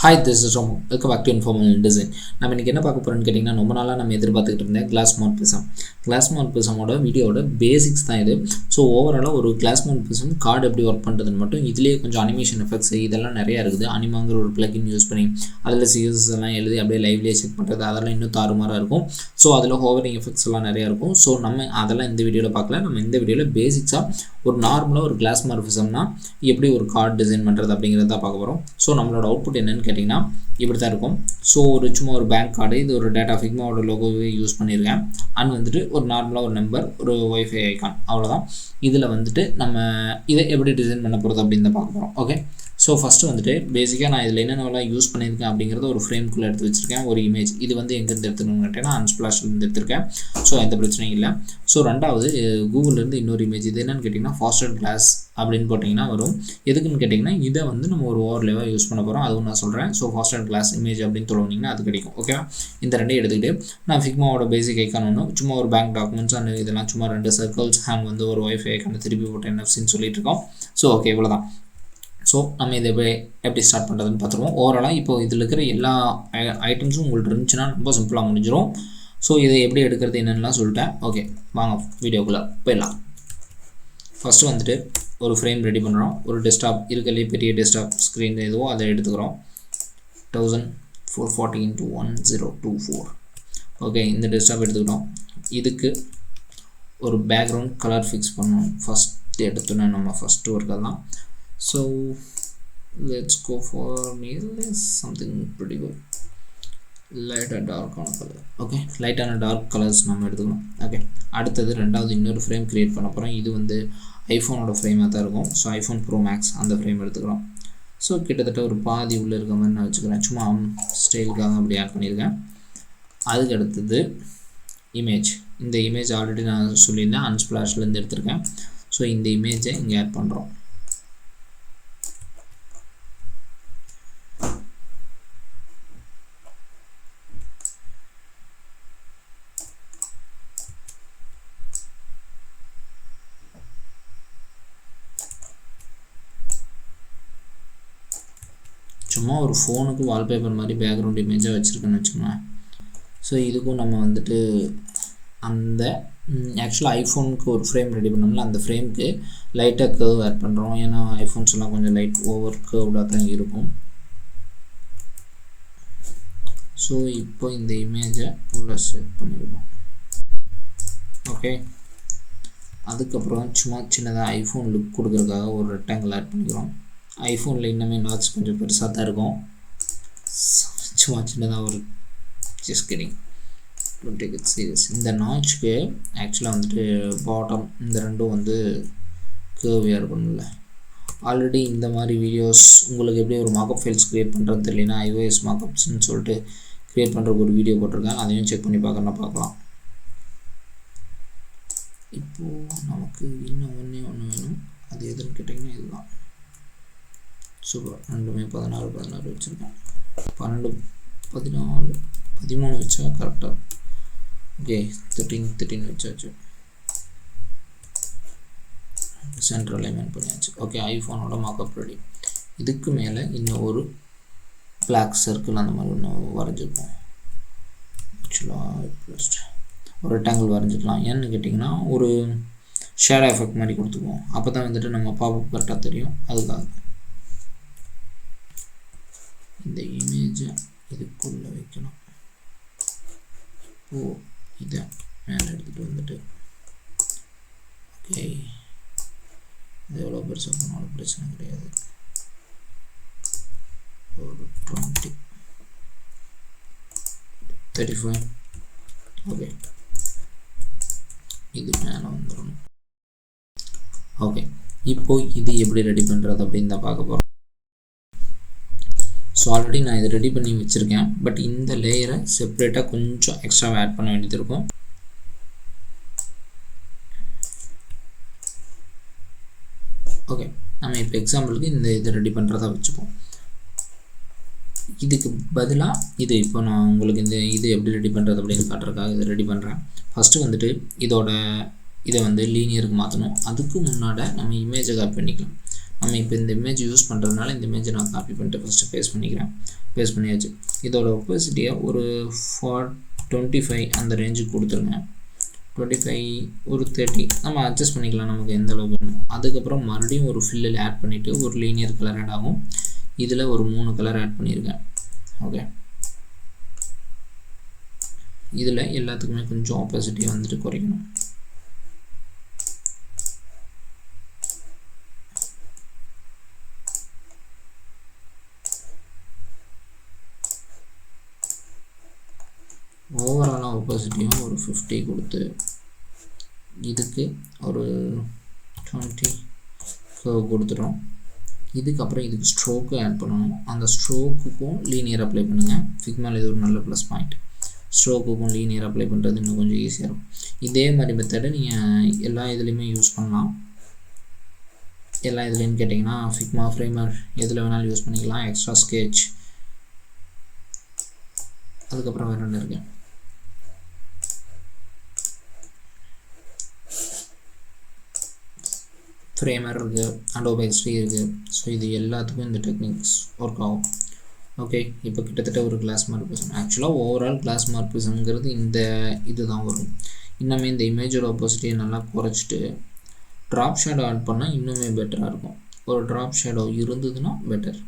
Hi, this is Ramuk. Welcome back to Informal Design. நம்ம இன்னைக்கு என்ன பார்க்க போறோம்னு கேட்டிங்கன்னா ரொம்ப நாளா நம்ம எதிர்பார்த்துக்கிட்டு இருந்த Glassmorphism ஓட வீடியோவோட பேசிக்ஸ் தான் இது. ஸோ ஓவராலாக ஒரு Glassmorphism கார்டு எப்படி ஒர்க் பண்ணுறதுன்னு மட்டும் இதுலேயே கொஞ்சம் அனிமேஷன் எஃபெக்ட்ஸ் இதெல்லாம் நிறையா இருக்குது. அனிமாங்கிற ஒரு பிளகின் யூஸ் பண்ணி அதில் சிஎஸ்எஸ் எல்லாம் எழுதி அப்படியே லைவ்லேயே செக் பண்ணுறது அதெல்லாம் இன்னும் தாறுமாறாக இருக்கும். ஸோ அதில் ஹோவரிங் எஃபெக்ட்ஸ் எல்லாம் நிறையா இருக்கும். ஸோ நம்ம அதெல்லாம் இந்த வீடியோவில் பார்க்கல. நம்ம இந்த வீடியோவில் பேசிக்ஸாக ஒரு நார்மலாக ஒரு Glassmorphismனா எப்படி ஒரு கார்டு டிசைன் பண்ணுறது அப்படிங்கிறத பார்க்க போகிறோம். ஸோ நம்மளோட அவுட்புட் என்னென்னு கேட்டிங்கன்னா இப்படி தான் இருக்கும். ஸோ சும்மா ஒரு பேங்க் கார்டு, இது ஒரு டேட்டா ஃபிக்மாவோட லோகோவே யூஸ் பண்ணியிருக்கேன். அண்ட் வந்துட்டு ஒரு நார்மலாக ஒரு நம்பர், ஒரு ஒய்ஃபை ஐக்கான், அவ்வளோதான். இதில் வந்துட்டு நம்ம இதை எப்படி டிசைன் பண்ண போகிறது அப்படின்னு தான் பார்க்க போகிறோம். ஓகே, ஸோ ஃபஸ்ட்டு வந்துட்டு பேசிக்காக நான் இதில் என்னென்னலாம் யூஸ் பண்ணியிருக்கேன் அப்படிங்கிறத ஒரு ஃப்ரேம்குள்ளே எடுத்து வச்சுருக்கேன். ஒரு இமேஜ், இது வந்து எங்கேருந்து எடுத்துக்கணும்னு கேட்டேன்னா அன்ஸ்பிளாஷ்லேருந்து எடுத்திருக்கேன். ஸோ எந்த பிரச்சனையும் இல்லை. ஸோ ரெண்டாவது கூகுள்லேருந்து இன்னொரு இமேஜ், இது என்னென்னு கேட்டிங்கன்னா ஃபாஸ்டட் கிளாஸ் அப்படின்னு போட்டிங்கன்னா வரும். எதுக்குன்னு கேட்டிங்கன்னா இதை வந்து நம்ம ஒரு ஓவர்லேவாக யூஸ் பண்ண போகிறோம், அதுவும் நான் சொல்கிறேன். ஸோ ஃபாஸ்டட் கிளாஸ் இமேஜ் அப்படின்னு சொல்லுவீங்கன்னா அது கிடைக்கும். ஓகே, இந்த ரெண்டையும் எடுத்துக்கிட்டு நான் ஃபிக்மாவோட பேசிக் ஐக்கான் ஒன்று, சும்மா ஒரு பேங்க் டாக்குமெண்ட்ஸ் அண்ட் இதெல்லாம் சும்மா 2 சர்க்கிள்ஸ் ஹேண்ட் வந்து ஒரு ஒய்ஃபை ஐக்கானை திருப்பி போட்டு என்எஃப்சின்னு சொல்லிட்டு இருக்கோம். ஸோ ஓகே, இவ்வளோதான். ஸோ நம்ம இதை எப்படி ஸ்டார்ட் பண்ணுறதுன்னு பார்த்துருவோம். ஓவராலாக இப்போ இதில் இருக்கிற எல்லா ஐட்டம்ஸும் உங்கள்கிட்ட இருந்துச்சுன்னா ரொம்ப சிம்பிளாக முடிஞ்சிடும். ஸோ இதை எப்படி எடுக்கிறது என்னென்னலாம் சொல்லிட்டேன். ஓகே, வாங்க வீடியோக்குள்ளே போயிடலாம். ஃபஸ்ட்டு வந்துட்டு ஒரு ஃப்ரேம் ரெடி பண்ணுறோம். ஒரு டெஸ்க்டாப் இருக்கிறதுலே பெரிய டெஸ்க்டாப் ஸ்க்ரீன் எதுவோ அதை எடுத்துக்கிறோம். 1440x1024. ஓகே, இந்த டெஸ்க்டாப் எடுத்துக்கிட்டோம். இதுக்கு ஒரு பேக்ரவுண்ட் கலர் ஃபிக்ஸ் பண்ணணும். ஃபஸ்ட்டு எடுத்தோன்னா நம்ம ஃபஸ்ட்டு ஒர்க் தான். So let's go for something pretty good, light and dark on color. Okay, light and dark colors நம்ம எடுத்துக்கணும். ஓகே, அடுத்தது ரெண்டாவது இன்னொரு ஃப்ரேம் கிரியேட் பண்ண போகிறோம். இது வந்து ஐஃபோனோட ஃப்ரேமாக தான் இருக்கும். ஸோ ஐஃபோன் ப்ரோ மேக்ஸ் அந்த ஃப்ரேம் எடுத்துக்கிறோம். ஸோ கிட்டத்தட்ட ஒரு பாதி உள்ளே இருக்க மாதிரி நான் வச்சுக்கிறேன். சும்மா ஸ்டைலுக்காக அப்படி ஆட் பண்ணியிருக்கேன். அதுக்கு அடுத்தது இமேஜ். இந்த இமேஜ் ஆல்ரெடி நான் சொல்லியிருந்தேன் அன்ஸ்பிளாஷ்லேருந்து எடுத்திருக்கேன். ஸோ இந்த இமேஜை இங்கே ஆட் பண்ணுறோம். சும்மா ஒரு ஃபோனுக்கு வால்பேப்பர் மாதிரி பேக்ரவுண்ட் இமேஜாக வச்சுருக்கேன்னு வச்சுக்கோங்களேன். ஸோ இதுக்கும் நம்ம வந்துட்டு அந்த ஆக்சுவலாக ஐஃபோனுக்கு ஒரு ஃப்ரேம் ரெடி பண்ணோம்ல, அந்த ஃப்ரேமுக்கு லைட்டாக கர்வ் ஆட் பண்ணுறோம். ஏன்னா ஐஃபோன்ஸ் எல்லாம் கொஞ்சம் லைட் ஓவர் கர்வ்டாக தான் இருக்கும். ஸோ இப்போ இந்த இமேஜை உள்ள செட் பண்ணிவிடுவோம். ஓகே, அதுக்கப்புறம் சும்மா சின்னதாக ஐஃபோன் லுக் கொடுக்குறதுக்காக ஒரு ரெக்டாங்கிள் ஆட் பண்ணிக்கிறோம். ஐஃபோனில் இன்னுமே நாட்ச் கொஞ்சம் பெருசாக தான் இருக்கும். சும்மா சின்னதாக ஒரு just kidding, don't take it serious. இந்த நாட்ச்க்கு ஆக்சுவலாக வந்துட்டு பாட்டம் இந்த ரெண்டும் வந்து கேர்வியாக இருக்கணும்ல. ஆல்ரெடி இந்த மாதிரி வீடியோஸ் உங்களுக்கு எப்படி ஒரு மார்க்அப் ஃபைல்ஸ் க்ரியேட் பண்ணுறது தெரியலனா iOS மார்க்அப்ஸ்ன்னு சொல்லிட்டு க்ரியேட் பண்ணுறதுக்கு ஒரு வீடியோ போட்டிருக்கேன். அதையும் செக் பண்ணி பார்க்கலாம். இப்போது நமக்கு இன்னும் ஒன்று வேணும். அது எதுன்னு கேட்டிங்கன்னா இதுதான். சூப்பர், ரெண்டுமே 16 வச்சுருக்கேன். 12, 14, 13 வச்சா கரெக்டாக. ஓகே, 13 வச்சாச்சு. சென்டர் அலைன்மெண்ட் பண்ணியாச்சு. ஓகே, ஐஃபோனோட மார்க்அப் ரெடி. இதுக்கு மேலே இன்னும் ஒரு பிளாக் சர்க்கிள் அந்த மாதிரி ஒன்று வரைஞ்சிருப்போம். ஆக்சுவலாக ஒரு ரெக்டாங்கிள் வரைஞ்சிக்கலாம். ஏன்னு கேட்டிங்கன்னா ஒரு ஷேடோ எஃபெக்ட் மாதிரி கொடுத்துக்குவோம். அப்போ தான் வந்துட்டு நம்ம பாப்அப் கரெக்டாக தெரியும். அதுக்காக இந்த இமேஜை இதுக்குள்ளே வைக்கணும். இதை மேலே எடுத்துகிட்டு வந்துட்டு ஓகே, இது எவ்வளோ பெருசாக போனாலும் பிரச்சனை கிடையாது. ஒரு 20, 35. ஓகே, இது மேலே வந்துடணும். ஓகே, இப்போது இது எப்படி ரெடி பண்ணுறது அப்படின்னு தான் பார்க்க போகிறோம். ஸோ ஆல்ரெடி நான் இதை ரெடி பண்ணி வச்சுருக்கேன். பட் இந்த லேயரை செப்பரேட்டாக கொஞ்சம் எக்ஸ்ட்ராவாக ஆட் பண்ண வேண்டியது இருக்கும். ஓகே, நம்ம இப்போ எக்ஸாம்பிளுக்கு இந்த இதை ரெடி பண்ணுறதா வச்சுப்போம். இதுக்கு பதிலாக இது இப்போ நான் உங்களுக்கு இது எப்படி ரெடி பண்ணுறது அப்படின்னு காட்டுறதுக்காக இதை ரெடி பண்ணுறேன். ஃபஸ்ட்டு வந்துட்டு இதை வந்து லீனியருக்கு மாற்றணும். அதுக்கு முன்னாடி நம்ம இமேஜை காப்பி பண்ணிக்கலாம். நம்ம இப்போ இந்த இமேஜ் யூஸ் பண்ணுறதுனால இந்த இமேஜை நான் காப்பி பண்ணிட்டு ஃபஸ்ட்டு பேஸ்ட் பண்ணிக்கிறேன். பேஸ்ட் பண்ணியாச்சு. இதோட ஒப்பாசிட்டியை ஒரு 25 அந்த ரேஞ்சுக்கு கொடுத்துருங்க. 25 ஒரு 30 நம்ம அட்ஜஸ்ட் பண்ணிக்கலாம் நமக்கு எந்த அளவுக்கு வேணும். அதுக்கப்புறம் மறுபடியும் ஒரு ஃபில்லில் ஆட் பண்ணிவிட்டு ஒரு லீனியர் கலர் ஆட் ஆகும். இதில் ஒரு 3 கலர் ஆட் பண்ணியிருக்கேன். ஓகே, இதில் எல்லாத்துக்குமே கொஞ்சம் ஆப்போசிட்டியை வந்துட்டு குறைக்கணும். ஓவராலாக ஆப்போசிட்டியும் ஒரு 50 கொடுத்து இதுக்கு ஒரு 20 கர்வ் கொடுத்துட்டோம். இதுக்கப்புறம் இதுக்கு ஸ்ட்ரோக்கு ஆட் பண்ணணும். அந்த ஸ்ட்ரோக்குக்கும் லீனியர் அப்ளை பண்ணுங்கள். ஃபிக்மாவில் இது ஒரு நல்ல ப்ளஸ் பாயிண்ட். ஸ்ட்ரோக்குக்கும் லீனியர் அப்ளை பண்ணுறது இன்னும் கொஞ்சம் ஈஸியாக இருக்கும். இதே மாதிரி மெத்தடை நீங்கள் எல்லா இதுலேயுமே யூஸ் பண்ணலாம். எல்லா இதுலேன்னு கேட்டிங்கன்னா ஃபிக்மா ஃப்ரேமர் எதில் வேணாலும் யூஸ் பண்ணிக்கலாம். எக்ஸ்ட்ரா ஸ்கெட்ச், அதுக்கப்புறம் வேறு ஒன்று இருக்குது, ஃப்ரேமர் இருக்குது, அடோபி எக்ஸ்ட்ரீ இருக்குது. ஸோ இது எல்லாத்துக்கும் இந்த டெக்னிக்ஸ் ஒர்க் ஆகும். ஓகே, இப்போ கிட்டத்தட்ட ஒரு கிளாஸ்மார்பிசம். ஆக்சுவலாக ஓவரால் கிளாஸ்மார்பிசம்ங்கிறது இந்த இது தான் வரும். இன்னுமே இந்த இமேஜோட ஆப்போசிட்டியை நல்லா குறைச்சிட்டு ட்ராப் ஷேடோ ஆட் பண்ணால் இன்னுமே பெட்டராக இருக்கும். ஒரு ட்ராப் ஷேடோ இருந்ததுன்னா பெட்டர்.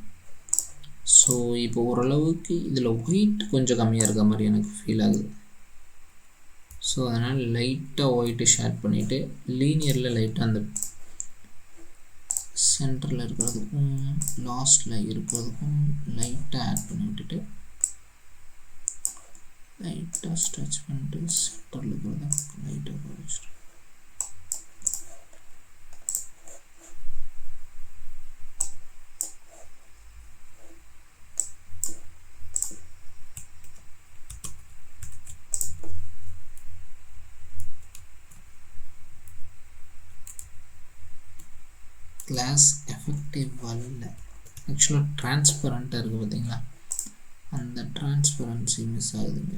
ஸோ இப்போ ஓரளவுக்கு இதில் ஒயிட் கொஞ்சம் கம்மியாக இருக்க மாதிரி எனக்கு ஃபீல் ஆகுது. ஸோ அதனால் லைட்டாக ஒயிட்டு ஷேட் பண்ணிவிட்டு லீனியரில் லைட்டாக அந்த சென்டரில் இருக்கிறதுக்கும் லாஸ்ட்டில் இருக்கிறதுக்கும் லைட்டாக ஆட் பண்ணி விட்டுட்டு லைட்டாக ஸ்ட்ரெச் பண்ணிட்டு சென்டரில் இருக்கிறத லைட்டாக குறைச்சிட்டு கிளாஸ் எஃபெக்டிவ் வரல. ஆக்சுவலாக டிரான்ஸ்பரண்ட்டாக இருக்குது பார்த்தீங்களா, அந்த டிரான்ஸ்பரன்சி மிஸ் ஆகுதுங்க.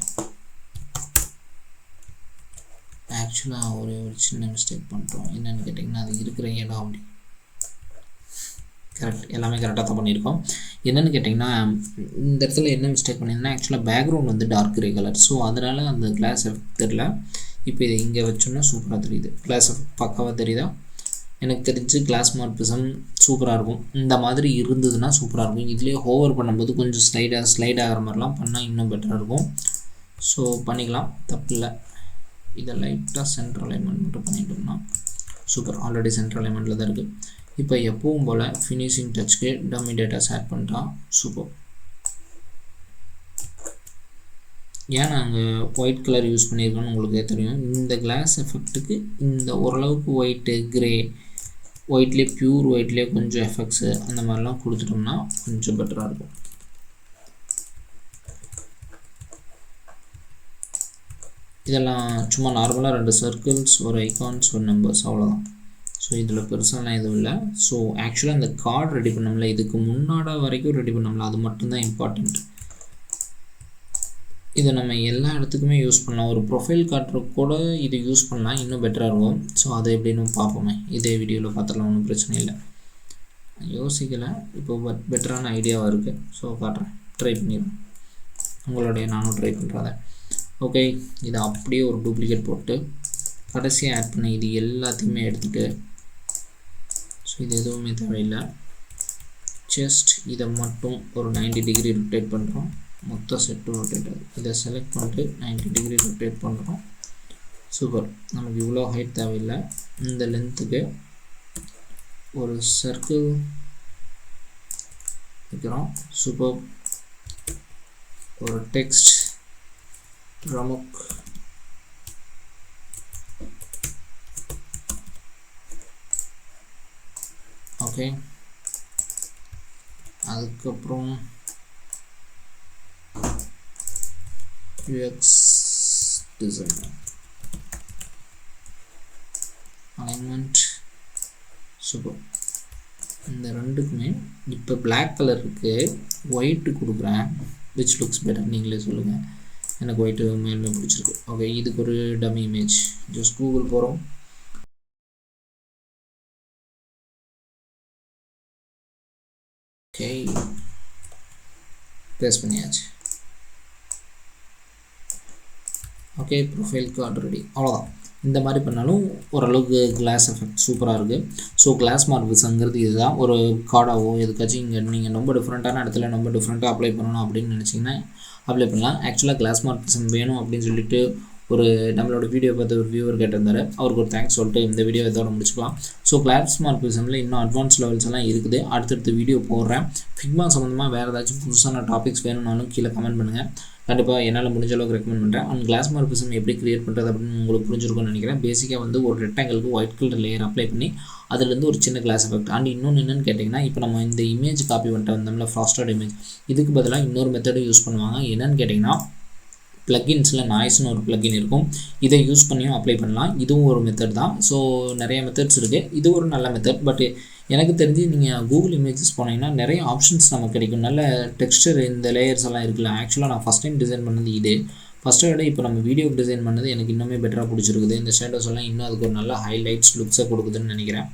ஆக்சுவலாக ஒரு சின்ன மிஸ்டேக் பண்ணுறோம். என்னென்னு கேட்டிங்கன்னா அது இருக்கிற இடம் அப்படி கரெக்ட், எல்லாமே கரெக்டாக தான் பண்ணியிருக்கோம். என்னென்னு கேட்டிங்கன்னா இந்த இடத்துல என்ன மிஸ்டேக் பண்ணியிருந்தேன்னா ஆக்சுவலாக பேக்ரவுண்ட் வந்து டார்க் கிரே கலர். ஸோ அதனால் அந்த கிளாஸ் எஃபெக்ட் தெரியல. இப்போ இதை இங்கே வச்சோன்னா சூப்பராக தெரியுது. கிளாஸ் எஃபெக்ட் பக்காவாக தெரியுதா? எனக்கு தெரிஞ்சு கிளாஸ்மார்பிசம் சூப்பராக இருக்கும். இந்த மாதிரி இருந்ததுன்னா சூப்பராக இருக்கும். இதுலேயே ஹோவர் பண்ணும்போது கொஞ்சம் ஸ்லைட் ஆகிற மாதிரிலாம் பண்ணால் இன்னும் பெட்டராக இருக்கும். ஸோ பண்ணிக்கலாம், தப்பு இல்லை. இதை லைட்டாக சென்ட்ரல் அலைன்மெண்ட் மட்டும் பண்ணிட்டோம்னா சூப்பர். ஆல்ரெடி சென்ட்ரல் அலைன்மெண்ட்டில் தான் இருக்குது. இப்போ எப்பவும் போல் ஃபினிஷிங் டச்சுக்கு டம்மி டேட்டாஸ் ஆட் பண்ணிட்டா சூப்பர். ஏன் நாங்கள் ஒயிட் கலர் யூஸ் பண்ணியிருக்கோன்னு உங்களுக்கே தெரியும். இந்த கிளாஸ் எஃபெக்ட்டுக்கு இந்த ஓரளவுக்கு ஒயிட்டு கிரே, ஒயிட்லேயே பியூர் ஒயிட்லேயே கொஞ்சம் எஃபெக்ட்ஸு அந்த மாதிரிலாம் கொடுத்துட்டோம்னா கொஞ்சம் பெட்டராக இருக்கும். இதெல்லாம் சும்மா நார்மலாக 2 சர்க்கிள்ஸ், ஒரு ஐகான்ஸ், ஒரு நம்பர்ஸ், அவ்வளோதான். ஸோ இதில் பெருசாலாம் எதுவும் இல்லை. ஸோ ஆக்சுவலாக இந்த கார்டு ரெடி பண்ணோம்ல, இதுக்கு முன்னாடி வரைக்கும் ரெடி பண்ணோம்ல, அது மட்டும்தான் இம்பார்ட்டண்ட். இதை நம்ம எல்லா இடத்துக்குமே யூஸ் பண்ணலாம். ஒரு ப்ரொஃபைல் காட்டுறதுக்கு கூட இது யூஸ் பண்ணலாம், இன்னும் பெட்டராக இருக்கும். ஸோ அதை எப்படின்னு பார்ப்போமே, இதே வீடியோவில் பார்த்துடலாம், ஒன்றும் பிரச்சனை இல்லை. யோசிக்கலை, இப்போ பெட்டரான ஐடியாவாக இருக்குது. ஸோ காட்டுறேன், ட்ரை பண்ணிடுறேன். உங்களுடைய நானும் ட்ரை பண்ணுறத. ஓகே, இதை அப்படியே ஒரு டூப்ளிகேட் போட்டு கடைசியாக ஆட் பண்ண இது எல்லாத்தையுமே எடுத்துகிட்டு, ஸோ இது எதுவுமே தேவையில்லை, ஜஸ்ட் இதை மட்டும் ஒரு 90 டிகிரி ரொட்டேட் பண்ணுறோம். மொத்த செட்டு ரொட்டேட் ஆகுது. இதை செலக்ட் பண்ணிட்டு 90 டிகிரி ரொட்டேட் பண்ணுறோம். சூப்பர். நமக்கு இவ்வளோ ஹைட் தேவையில்லை. இந்த லென்த்துக்கு ஒரு சர்க்கிள் வைக்கிறோம். சூப்பர். ஒரு டெக்ஸ்ட் ரமுக், ஓகே. அதுக்கப்புறம் UX designer, alignment, சூப்பர். இந்த ரெண்டுக்குமே இப்போ பிளாக் கலர் இருக்குது, ஒயிட்டு கொடுக்குறேன். விச் லுக்ஸ் பெட்டர் நீங்களே சொல்லுங்கள். எனக்கு ஒயிட்டு மேலுமே பிடிச்சிருக்கு. ஓகே, இதுக்கு ஒரு டம்மி இமேஜ் ஜஸ்ட் கூகுள் போகிறோம். பேஸ்ட் பண்ணியாச்சு. Okay, profile card ready. அவ்வளோதான். இந்த மாதிரி பண்ணாலும் ஓரளவுக்கு கிளாஸ் எஃபெக்ட் சூப்பராக இருக்குது. ஸோ கிளாஸ்மார்பிசம்ங்கிறது இதுதான். ஒரு கார்டாவோ எதுக்காச்சும் இங்கே நீங்கள் ரொம்ப டிஃப்ரெண்ட்டான இடத்துல ரொம்ப டிஃப்ரெண்ட்டாக அப்ளை பண்ணணும் அப்படின்னு நினச்சிங்கன்னா அப்ளை பண்ணலாம். ஆக்சுவலாக கிளாஸ்மார்பிசம் வேணும் அப்படின்னு சொல்லிட்டு ஒரு நம்மளோட வீடியோ பார்த்து ஒரு வியூவர் கேட்டிருந்தாரு. அவருக்கு ஒரு தேங்க்ஸ் சொல்லிட்டு இந்த வீடியோ இதோட முடிச்சுக்கலாம். ஸோ கிளாஸ்மார்பிசமில் இன்னும் அட்வான்ஸ் லெவல்ஸ் எல்லாம் இருக்குது. அடுத்தடுத்த வீடியோ போடுறேன். ஃபிக்மா சம்மந்தமாக வேறு ஏதாச்சும் புதுசான டாபிக்ஸ் வேணும்னாலும் கீழே கமெண்ட் பண்ணுங்கள். கண்டிப்பாக என்னால் முடிஞ்ச அளவுக்கு ரெக்கமெண்ட் பண்ணுறேன். அண்ட் கிளாஸ்மார்பிசம் எப்படி கிரியேட் பண்ணுறது அப்படின்னு உங்களுக்கு புரிஞ்சிருக்கும்னு நினைக்கிறேன். பேசிக்காக வந்து ஒரு ரெக்டாங்கிளுக்கு ஒயிட் கலர் லேயர் அப்ளை பண்ணி அதுலேருந்து ஒரு சின்ன கிளாஸ் எஃபெக்ட். அண்ட் இன்னொன்று என்னென்னு கேட்டிங்கன்னா, இப்போ நம்ம இந்த இமேஜ் காப்பி பண்ணிட்டு வந்தோம்ல ஃப்ராஸ்டட் இமேஜ், இதுக்கு பதிலாக இன்னொரு மெத்தடு யூஸ் பண்ணுவாங்க. என்னென்னு கேட்டிங்கன்னா, ப்ளக்கின்ஸில் நாய்ஸ்னு ஒரு ப்ளக்கின் இருக்கும். இதை யூஸ் பண்ணியும் அப்ளை பண்ணலாம். இதுவும் ஒரு மெத்தட் தான். ஸோ நிறைய மெத்தட்ஸ் இருக்குது. இது ஒரு நல்ல மெத்தட். பட் எனக்கு தெரிஞ்சு நீங்கள் கூகுள் இமேஜஸ் போனீங்கன்னா நிறைய ஆப்ஷன்ஸ் நமக்கு கிடைக்கும். நல்ல டெக்ஸ்டர் இந்த லேயர்ஸ் எல்லாம் இருக்குல்ல. ஆக்சுவலாக நான் ஃபஸ்ட் டைம் டிசைன் பண்ணது இது. ஃபஸ்ட்டை விட இப்போ நம்ம வீடியோக்கு டிசைன் பண்ணது எனக்கு இன்னுமே பெட்டராக பிடிச்சிருக்குது. இந்த ஷேடோஸ் எல்லாம் இன்னும் அதுக்கு ஒரு நல்ல ஹைலைட்ஸ் லுக்ஸை கொடுக்குதுன்னு நினைக்கிறேன்.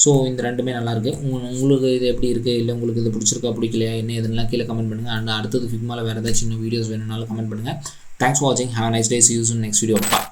ஸோ இந்த ரெண்டுமே நல்லாயிருக்கு. உங்களுக்கு இது எப்படி இருக்குது, இல்லை உங்களுக்கு இது பிடிச்சிருக்கா பிடிக்கலையா என்ன இதெல்லாம் கீழே கமெண்ட் பண்ணுங்கள். அண்ட் அடுத்தது ஃபிக்மாவில் வேறு ஏதாச்சும் இன்னும் வீடியோஸ் வேணும்னாலும் கமெண்ட் பண்ணுங்கள். Thanks for watching. Have a nice day. See you soon next video. Bye.